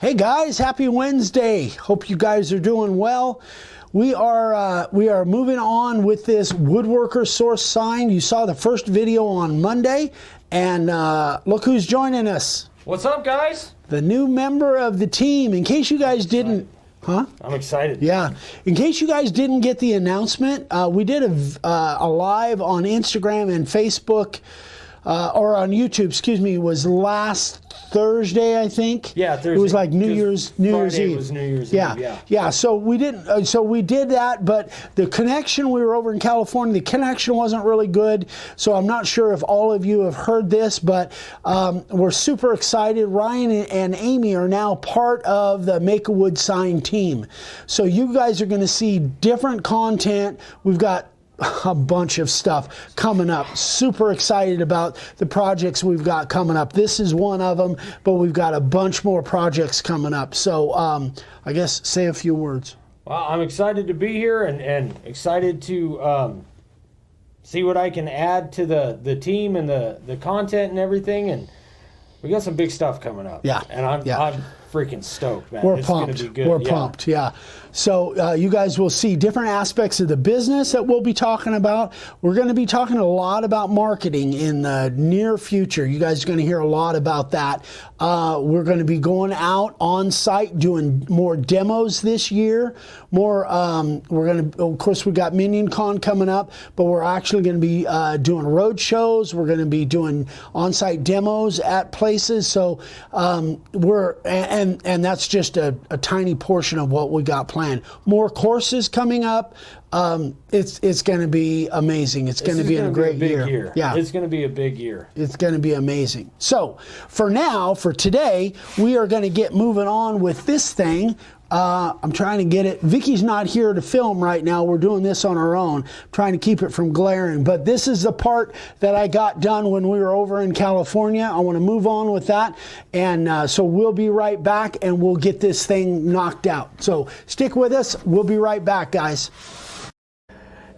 Hey guys, happy Wednesday. Hope you guys are doing well. We are moving on with this Woodworkers source sign. You saw the first video on Monday, and look who's joining us. What's up, guys? The new member of the team. In case you guys didn't, huh? I'm excited. Yeah. In case you guys didn't get the announcement, we did a live on Instagram and Facebook, or on YouTube, excuse me. It was last Thursday, I think. Yeah, Thursday. It was like New Year's Eve. Was New Year's yeah. Eve. Yeah. So we didn't. So we did that, but the connection. We were over in California. The connection wasn't really good. So I'm not sure if all of you have heard this, but we're super excited. Ryan and Amy are now part of the Make a Wood Sign team. So you guys are going to see different content. We've got a bunch of stuff coming up. Super excited about the projects we've got coming up. This is one of them, but we've got a bunch more projects coming up. So I guess say a few words. Well, I'm excited to be here and excited to see what I can add to the team and the content and everything. And we got some big stuff coming up. Yeah. And I'm freaking stoked, man. We're it's pumped. Gonna be good. We're pumped, yeah. So you guys will see different aspects of the business that we'll be talking about. We're going to be talking a lot about marketing in the near future. You guys are going to hear a lot about that. We're going to be going out on site doing more demos this year. More. We're going to, of course, we've got MinionCon coming up, but we're actually going to be doing road shows. We're going to be doing on-site demos at places. So and that's just a tiny portion of what we got planned. More courses coming up. It's going to be amazing. It's going to be a great year. Yeah, it's going to be a big year. It's going to be amazing. So for today, we are going to get moving on with this thing. I'm trying to get it. Vicky's not here to film right now. We're doing this on our own, trying to keep it from glaring. But this is the part that I got done when we were over in California. I want to move on with that. And so we'll be right back and we'll get this thing knocked out. So stick with us. We'll be right back, guys.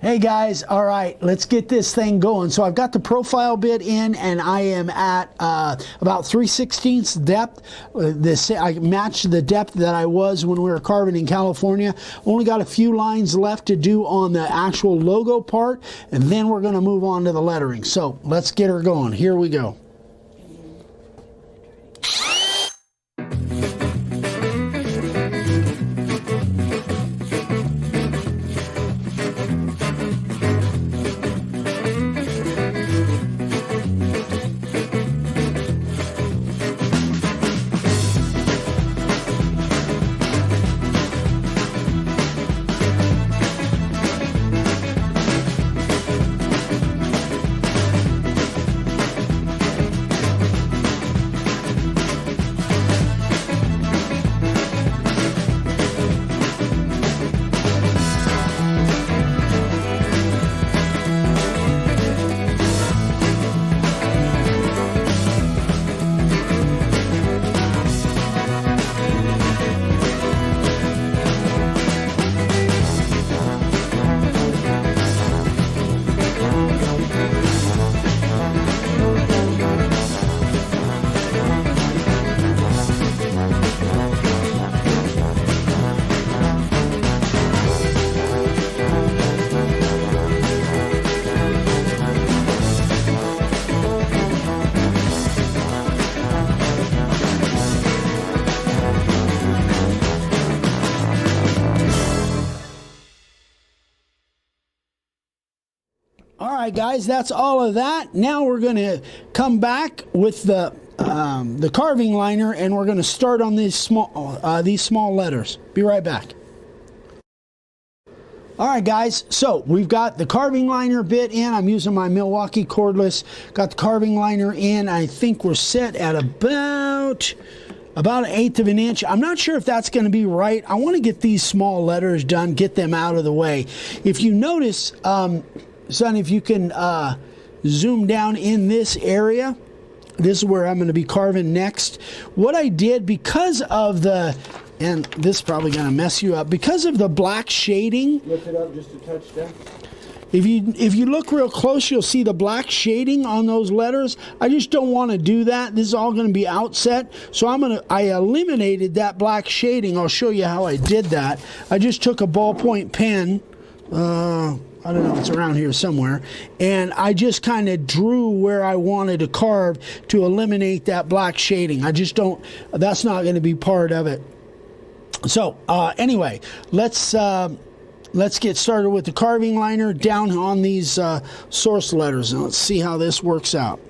Hey guys, all right, let's get this thing going. So I've got the profile bit in and I am at about 3/16 depth. I matched the depth that I was when we were carving in California. Only got a few lines left to do on the actual logo part, and then we're gonna move on to the lettering. So let's get her going. Here we go. All right, guys, that's all of that. Now we're going to come back with the carving liner, and we're going to start on these small letters. Be right back. All right, guys, so we've got the carving liner bit in. I'm using my Milwaukee cordless. Got the carving liner in. I think we're set at about 1/8 of an inch. I'm not sure if that's going to be right. I want to get these small letters done, get them out of the way. If you notice, son, if you can zoom down in this area, this is where I'm going to be carving next. What I did, because of the, and this is probably going to mess you up, because of the black shading. Lift it up just a touch there. If you look real close, you'll see the black shading on those letters. I just don't want to do that. This is all going to be outset, so I eliminated that black shading. I'll show you how I did that. I just took a ballpoint pen. I don't know, it's around here somewhere, and I just kind of drew where I wanted to carve to eliminate that black shading. I just don't, that's not going to be part of it. So anyway, let's get started with the carving liner down on these source letters, and let's see how this works out.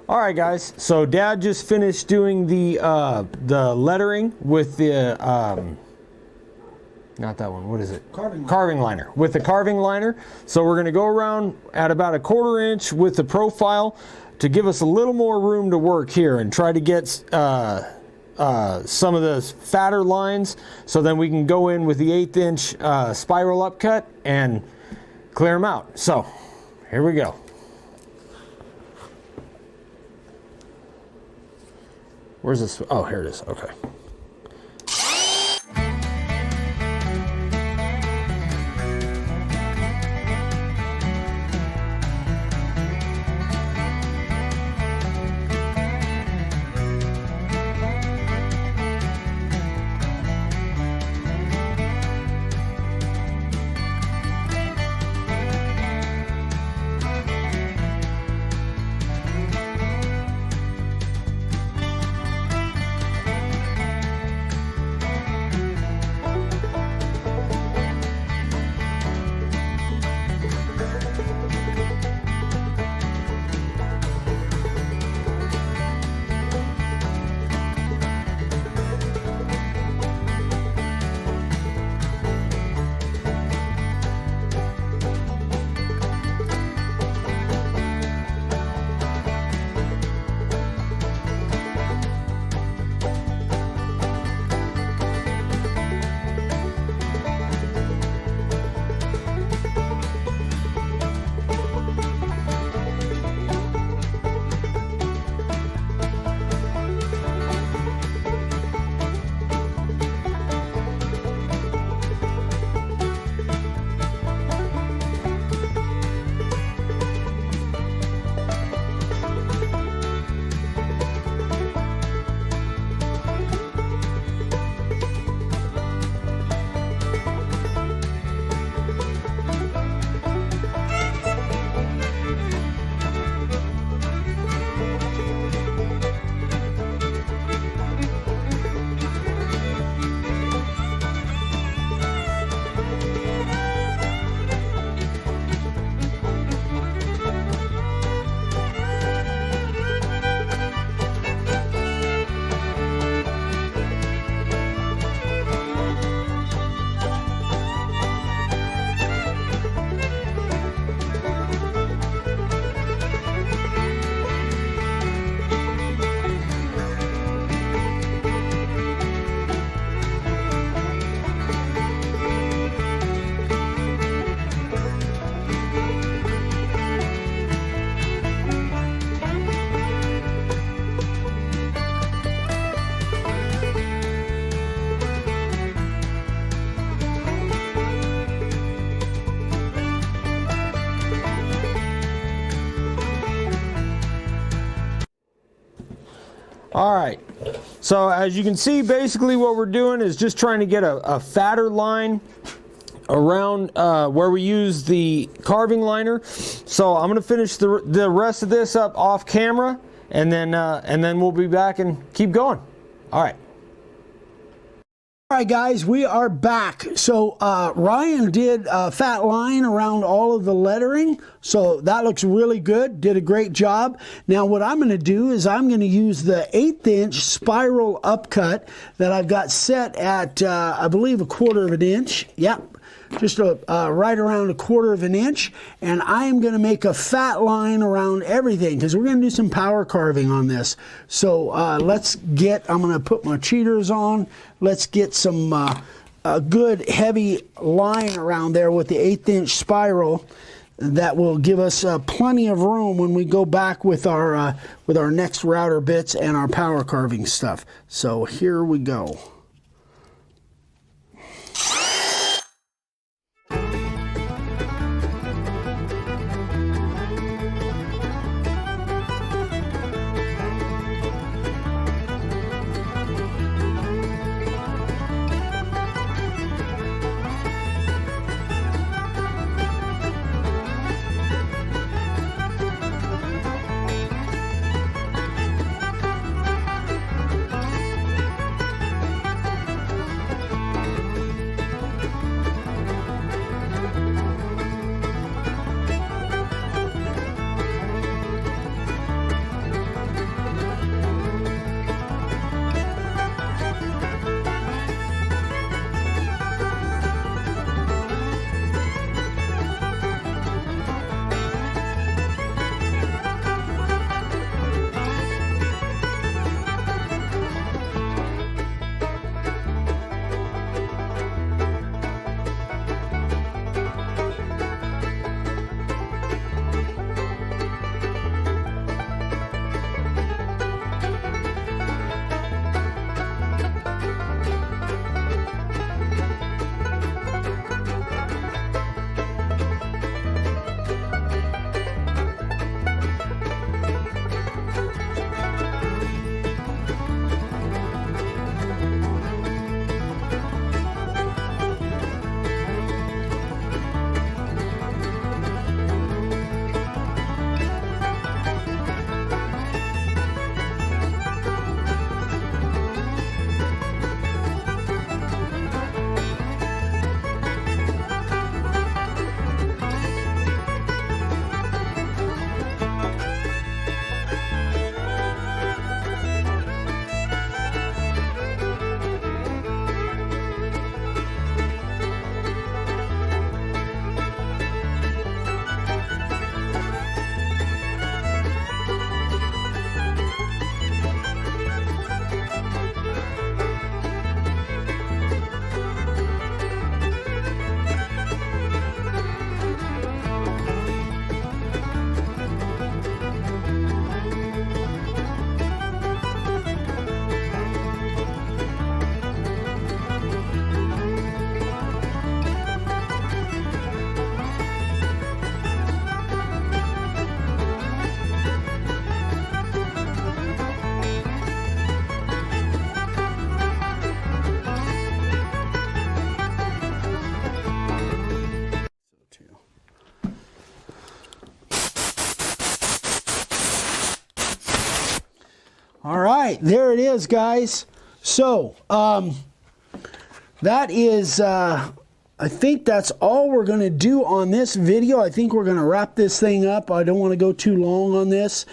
All right, guys. So Dad just finished doing the lettering with the not that one. What is it? Carving liner. With the carving liner. So we're going to go around at about 1/4 inch with the profile to give us a little more room to work here and try to get some of the fatter lines, so then we can go in with the 1/8 inch spiral upcut and clear them out. So here we go. Where's this? Oh, here it is. Okay. All right. So as you can see, basically what we're doing is just trying to get a fatter line around where we use the carving liner. So I'm going to finish the rest of this up off camera, and then we'll be back and keep going. All right. All right, guys, we are back. So Ryan did a fat line around all of the lettering, so that looks really good. Did a great job. Now what I'm going to do is I'm going to use the 1/8 inch spiral upcut that I've got set at I believe 1/4 inch. Yep. Just right around 1/4 inch, and I am going to make a fat line around everything because we're going to do some power carving on this. So I'm going to put my cheaters on. Let's get some a good heavy line around there with the 1/8 inch spiral. That will give us plenty of room when we go back with our next router bits and our power carving stuff. So here we go. All right, there it is, guys. So that is, I think that's all we're going to do on this video. I think we're going to wrap this thing up. I don't want to go too long on this.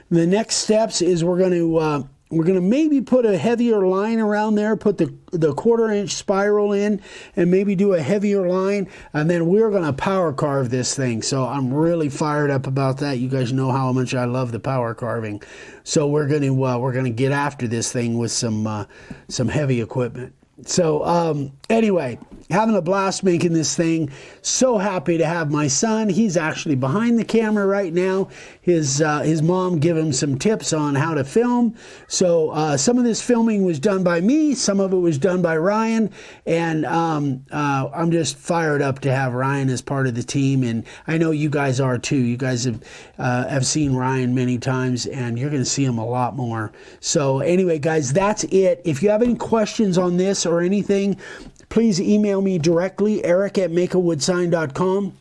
The next steps is we're going to maybe put a heavier line around there, put the 1/4 inch spiral in, and maybe do a heavier line, and then we're going to power carve this thing. So I'm really fired up about that. You guys know how much I love the power carving. So we're going to get after this thing with some heavy equipment. So Anyway, having a blast making this thing. So happy to have my son. He's actually behind the camera right now. His mom gave him some tips on how to film. So some of this filming was done by me. Some of it was done by Ryan. And I'm just fired up to have Ryan as part of the team. And I know you guys are too. You guys have seen Ryan many times, and you're going to see him a lot more. So anyway, guys, that's it. If you have any questions on this or anything, please email me directly, eric@makeawoodsign.com.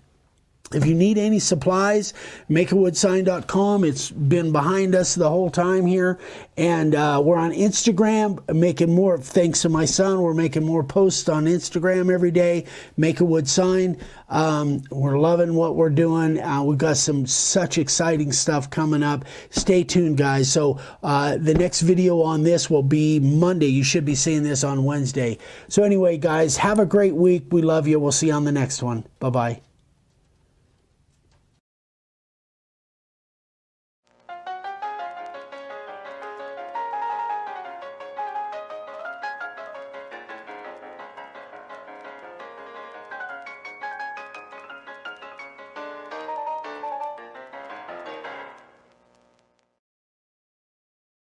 If you need any supplies, makeawoodsign.com. It's been behind us the whole time here. And we're on Instagram, making more, thanks to my son, we're making more posts on Instagram every day, Make a Wood Sign. We're loving what we're doing. We've got such exciting stuff coming up. Stay tuned, guys. So the next video on this will be Monday. You should be seeing this on Wednesday. So anyway, guys, have a great week. We love you. We'll see you on the next one. Bye-bye.